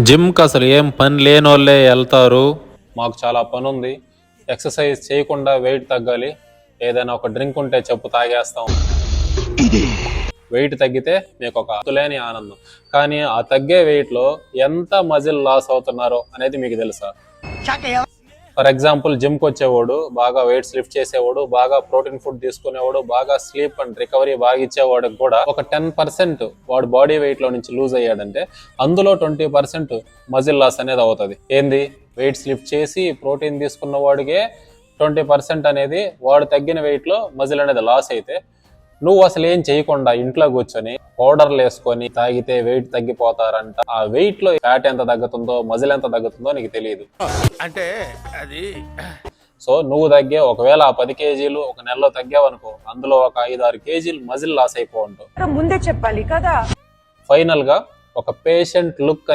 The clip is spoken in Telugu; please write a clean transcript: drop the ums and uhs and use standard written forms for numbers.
జిమ్కి అసలు ఏం పని లేనోళ్ళే వెళ్తారు. మాకు చాలా పని ఉంది, ఎక్సర్సైజ్ చేయకుండా వెయిట్ తగ్గాలి, ఏదైనా ఒక డ్రింక్ ఉంటే చెప్పు తాగేస్తాం. వెయిట్ తగ్గితే మీకు ఒక అంతులేని ఆనందం. కానీ ఆ తగ్గే వెయిట్ లో ఎంత మజిల్ లాస్ అవుతున్నారో అనేది మీకు తెలుసా? ఫర్ ఎగ్జాంపుల్ జిమ్కి వచ్చేవాడు, బాగా వెయిట్స్ లిఫ్ట్ చేసేవాడు, బాగా ప్రోటీన్ ఫుడ్ తీసుకునేవాడు, బాగా స్లీప్ అండ్ రికవరీ బాగా ఇచ్చేవాడికి కూడా ఒక 10% వాడు బాడీ వెయిట్ లో నుంచి లూజ్ అయ్యాడంటే అందులో 20% మజిల్ లాస్ అనేది అవుతుంది. ఏంది? వెయిట్స్ లిఫ్ట్ చేసి ప్రోటీన్ తీసుకున్న వాడికే 20% అనేది వాడు తగ్గిన వెయిట్ లో మజిల్ అనేది లాస్ అయితే, నువ్వు అసలు ఏం చేయకుండా ఇంట్లో కూర్చొని పౌడర్లు వేసుకొని తాగితే వెయిట్ తగ్గిపోతారంట. ఆ వెయిట్ లో ఫ్యాట్ ఎంత తగ్గుతుందో, మజిల్ ఎంత తగ్గుతుందో నీకు తెలియదు. అంటే అది సో నువ్వు తగ్గే ఒకవేళ ఆ 10 కేజీలు ఒక నెలలో తగ్గావనుకో, అందులో ఒక 5-6 కేజీలు మజిల్ లాస్ అయిపో ఉంటావు. ముందే చెప్పాలి కదా. ఫైనల్ గా ఒక పేషెంట్ లుక్